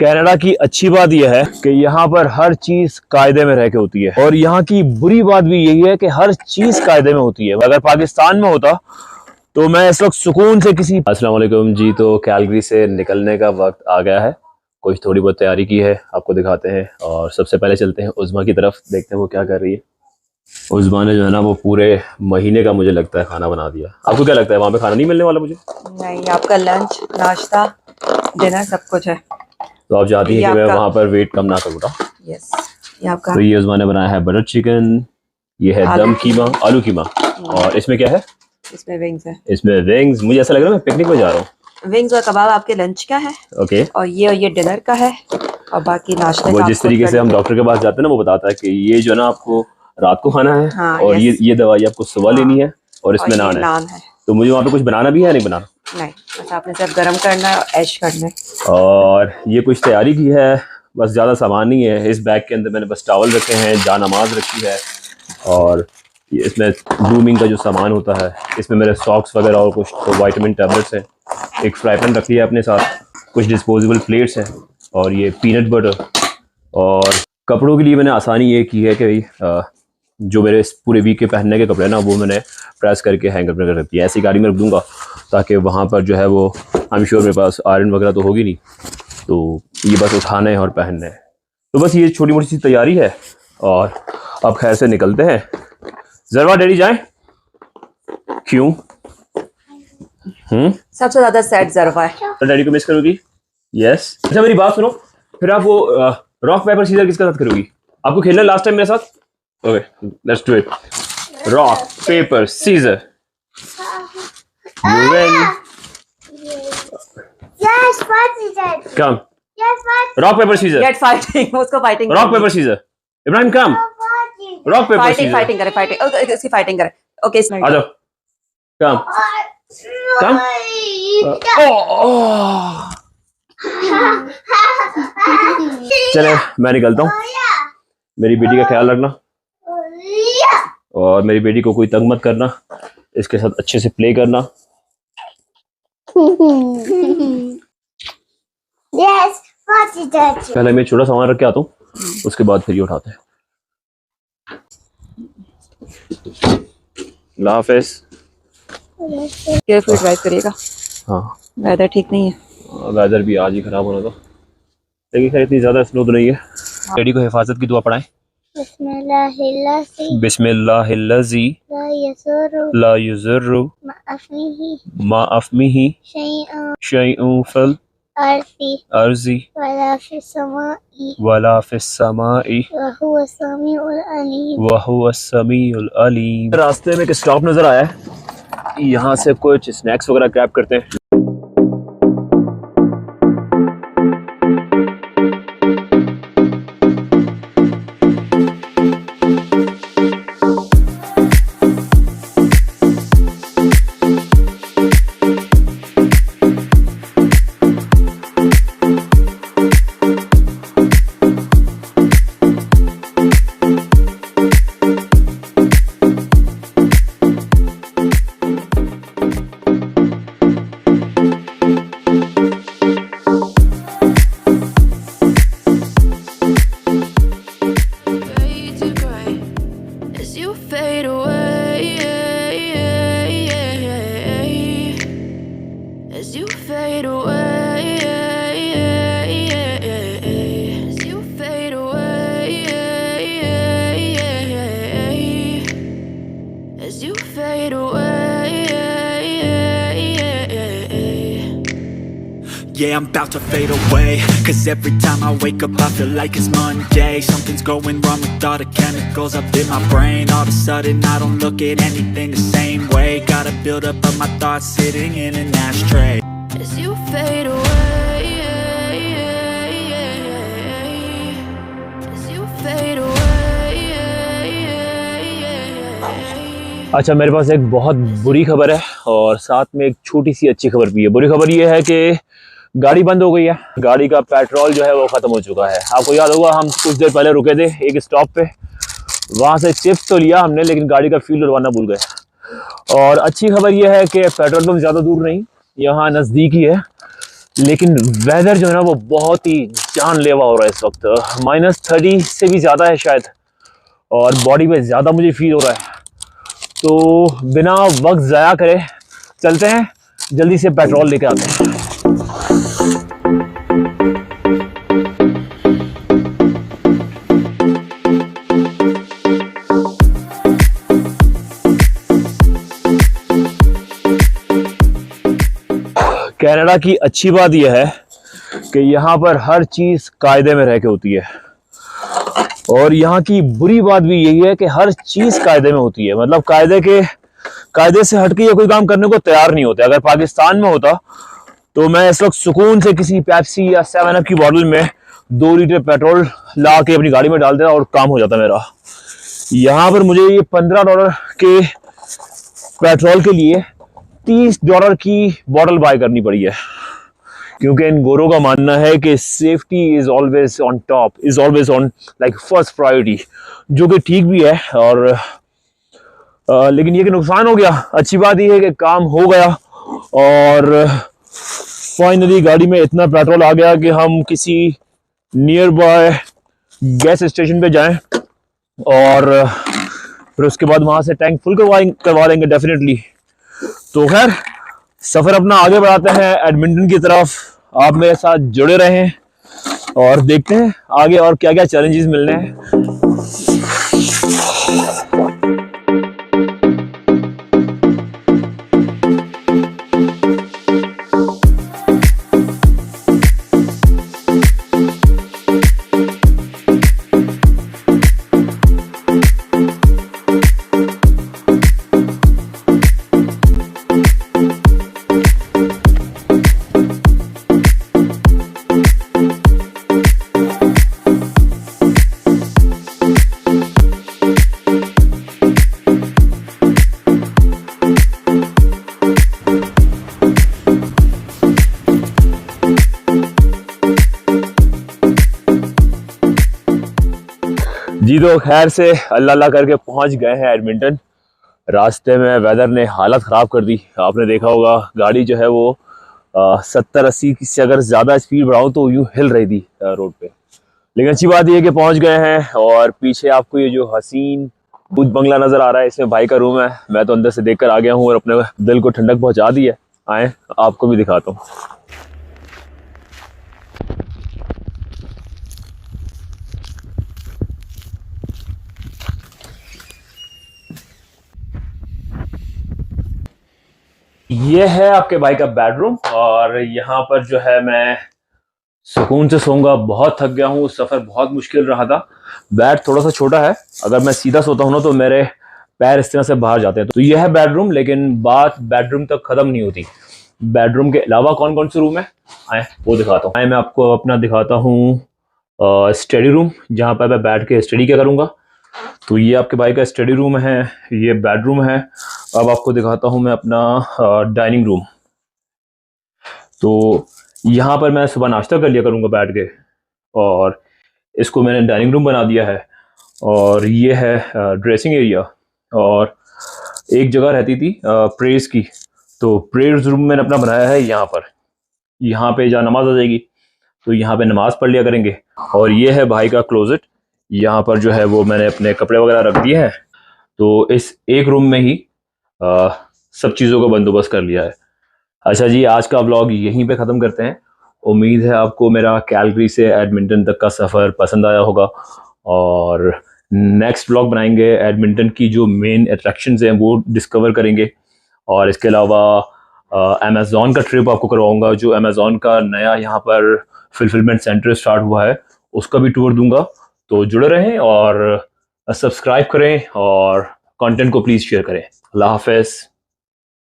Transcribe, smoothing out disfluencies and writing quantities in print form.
Canada की अच्छी बात यह है कि यहाँ पर हर चीज कायदे में रह के होती है, और यहाँ की बुरी बात भी यही है कि हर चीज कायदे में होती है। अगर पाकिस्तान में होता तो मैं इस वक्त सुकून से किसी। अस्सलाम वालेकुम जी। तो कैलगरी से निकलने का वक्त आ गया है, कुछ थोड़ी बहुत तैयारी की है, आपको दिखाते हैं। और सबसे पहले चलते हैं उज़्मा की तरफ, देखते हैं वो क्या कर रही है। उज़्मा ने जो है ना वो पूरे महीने का मुझे लगता है खाना बना दिया। आपको क्या लगता है वहाँ पे खाना नहीं मिलने वाला मुझे? नहीं, आपका लंच, नाश्ता, डिनर सब कुछ है। तो आप चाहती हैं कि मैं वहाँ पर वेट कम ना करूँ ना? यस, ये आपका। तो ये उज़्मा ने बनाया है बटर चिकन, ये है दम कीमा, आलू कीमा। और इसमें क्या है? इसमें विंग्स है। इसमें विंग्स। मुझे ऐसा लग रहा है मैं पिकनिक में जा रहा हूँ। विंग्स और कबाब आपके लंच का है। ओके। और ये डिनर का है, और बाकी नाश्ते वो का। जिस तरीके से हम डॉक्टर के पास जाते हैं ना, वो बताता है कि ये जो ना आपको रात को खाना है। हाँ, और ये दवाई आपको सुबह लेनी है, और इसमें नान है। तो मुझे वहाँ पे कुछ बनाना भी है, नहीं बनाना? नहीं, बस आपने सिर्फ गर्म करना है और ऐश करना है। और ये कुछ तैयारी की है, बस ज़्यादा सामान नहीं है। इस बैग के अंदर मैंने बस टॉवल रखे हैं, जानमाज रखी है, और ये इसमें ग्रूमिंग का जो सामान होता है, इसमें मेरे सॉक्स वगैरह और कुछ तो विटामिन टैबलेट्स हैं। एक फ्राई पैन रखी है अपने साथ, कुछ डिस्पोजेबल प्लेट्स हैं, और ये पीनट बटर। और कपड़ों के लिए मैंने आसानी ये की है कि जो मेरे इस पूरे वीक के पहनने के कपड़े ना, वो मैंने प्रेस करके हैंगर पर रख दिया। ऐसी गाड़ी में रख दूंगा ताकि वहाँ पर जो है वो आई एम श्योर मेरे पास आयरन वगैरह तो होगी नहीं, तो ये बस उठाने हैं और पहनने हैं। तो बस ये छोटी मोटी सी तैयारी है, और अब खैर से निकलते हैं। जरवा डैडी जाएं? क्यों? सबसे ज्यादा सैड जरवा है। तो डैडी को मिस करोगी? यस। अच्छा मेरी बात सुनो, फिर आप वो रॉक पेपर सीजर किसके साथ करोगी? आपको खेलना लास्ट टाइम मेरे साथ? Okay, let's do it. Rock paper scissor. You win. Yes, what is that? Come. Yes, what? Rock paper scissors. Get fighting, उसको fighting. Rock paper scissors. Ibrahim come. Rock paper fighting scissors. Fighting करे, fighting. Okay, इसकी fighting करे। Okay, इसमें आ जाओ। Come. Come. चले मैं निकलता हूँ। मेरी बेटी का ख्याल रखना, और मेरी बेटी को कोई तंग मत करना, इसके साथ अच्छे से प्ले करना। Yes, what is that? पहले मैं छोटा सामान रख के आता हूँ, उसके बाद फिर ये उठाते हैं। अल्लाह हाफिज़। केयरफुल ड्राइव करिएगा। हाँ, वेदर ठीक नहीं है। वेदर भी आज ही खराब होना था, लेकिन खैर इतनी ज़्यादा स्नो तो नहीं है। डैडी को हिफाजत की दुआ पढ़ाएं। बिस्मिल्लाहिल्लज़ी ला युज़र्रु माअफ़्मिही शैउन फ़िल अर्ज़ी वला फ़िस्समाई वहुवा समीउल अलीम। रास्ते में एक स्टॉप नज़र आया है, यहाँ से कुछ स्नैक्स वगैरह ग्रैब करते हैं। Yeah, I'm about to fade away, cause every time I wake up I feel like it's Monday. Something's going wrong with all the chemicals up in my brain. All of a sudden I don't look at anything the same way. Gotta build up of my thoughts sitting in an ashtray. As you fade away, as you fade away. अच्छा, मेरे पास एक बहुत बुरी खबर है, और साथ में एक छोटी सी अच्छी खबर भी है। बुरी खबर ये है कि गाड़ी बंद हो गई है। गाड़ी का पेट्रोल जो है वो ख़त्म हो चुका है। आपको याद होगा हम कुछ देर पहले रुके थे एक स्टॉप पे, वहाँ से चिप्स तो लिया हमने, लेकिन गाड़ी का फ्यूल डलवाना भूल गए। और अच्छी खबर यह है कि पेट्रोल पंप ज़्यादा दूर नहीं, यहाँ नज़दीक ही है। लेकिन वेदर जो है ना वो बहुत ही जानलेवा हो रहा है इस वक्त। -30 से भी ज़्यादा है शायद, और बॉडी पे ज़्यादा मुझे फील हो रहा है। तो बिना वक्त ज़ाया करे चलते हैं, जल्दी से पेट्रोल लेके आते हैं। कनाडा की अच्छी बात यह है कि यहाँ पर हर चीज़ कायदे में रह के होती है, और यहाँ की बुरी बात भी यही है कि हर चीज़ कायदे में होती है। मतलब कायदे से हटके ये कोई काम करने को तैयार नहीं होते। अगर पाकिस्तान में होता तो मैं इस वक्त सुकून से किसी पेप्सी या 7 अप की बोतल में 2 लीटर पेट्रोल ला के अपनी गाड़ी में डाल देता और काम हो जाता मेरा। यहाँ पर मुझे ये $15 के पेट्रोल के लिए $30 की बोतल बाय करनी पड़ी है, क्योंकि इन गोरों का मानना है कि safety is always on top, is always on like first priority, जो कि ठीक भी है। और लेकिन ये कि नुकसान हो गया। अच्छी बात यह है कि काम हो गया और फाइनली गाड़ी में इतना पेट्रोल आ गया कि हम किसी नियर बाय गैस स्टेशन पे जाएं और फिर उसके बाद वहां से टैंक फुल करवा लेंगे डेफिनेटली। तो खैर सफर अपना आगे बढ़ाते हैं एडमिंटन की तरफ। आप मेरे साथ जुड़े रहें और देखते हैं आगे और क्या क्या चैलेंजेस मिलने हैं। जी तो खैर से अल्लाह अल्लाह करके पहुंच गए हैं एडमिंटन। रास्ते में वेदर ने हालत ख़राब कर दी। आपने देखा होगा गाड़ी जो है वो 70-80 से अगर ज़्यादा स्पीड बढ़ाऊँ तो यूँ हिल रही थी रोड पे। लेकिन अच्छी बात यह है कि पहुंच गए हैं। और पीछे आपको ये जो हसीन बुद्ध बंगला नज़र आ रहा है, इसमें भाई का रूम है। मैं तो अंदर से देख कर आ गया हूँ और अपने दिल को ठंडक पहुँचा दी है। आए आपको भी दिखाता हूँ। ये है आपके भाई का बेडरूम, और यहाँ पर जो है मैं सुकून से सोऊंगा। बहुत थक गया हूँ, सफ़र बहुत मुश्किल रहा था। बेड थोड़ा सा छोटा है, अगर मैं सीधा सोता हूँ ना तो मेरे पैर इस तरह से बाहर जाते हैं। तो ये है बेडरूम, लेकिन बात बेडरूम तक ख़त्म नहीं होती। बेडरूम के अलावा कौन कौन से रूम है आए वो दिखाता हूँ। मैं आपको अपना दिखाता हूँ स्टडी रूम, जहाँ पर मैं बैठ के स्टडी क्या करूँगा। तो ये आपके भाई का स्टडी रूम है, ये बेडरूम है। अब आपको दिखाता हूँ मैं अपना डाइनिंग रूम। तो यहाँ पर मैं सुबह नाश्ता कर लिया करूँगा बैठ के, और इसको मैंने डाइनिंग रूम बना दिया है। और ये है ड्रेसिंग एरिया, और एक जगह रहती थी प्रेयर्स की, तो प्रेयर्स रूम मैंने अपना बनाया है यहाँ पर। यहाँ पे जहाँ नमाज आ जाएगी तो यहाँ पे नमाज पढ़ लिया करेंगे। और ये है भाई का क्लोजेट, यहाँ पर जो है वो मैंने अपने कपड़े वगैरह रख दिए हैं। तो इस एक रूम में ही सब चीज़ों का बंदोबस्त कर लिया है। अच्छा जी, आज का व्लॉग यहीं पे ख़त्म करते हैं। उम्मीद है आपको मेरा कैलगरी से एडमिंटन तक का सफ़र पसंद आया होगा, और नेक्स्ट व्लॉग बनाएंगे एडमिंटन की जो मेन अट्रैक्शंस हैं वो डिस्कवर करेंगे। और इसके अलावा अमेज़ॉन का ट्रिप आपको करवाऊंगा, जो अमेज़ॉन का नया यहाँ पर फुलफिलमेंट सेंटर स्टार्ट हुआ है, उसका भी टूर दूंगा। तो जुड़े रहें और सब्सक्राइब करें और कंटेंट को प्लीज़ शेयर करें। अल्लाह हाफ़िज़।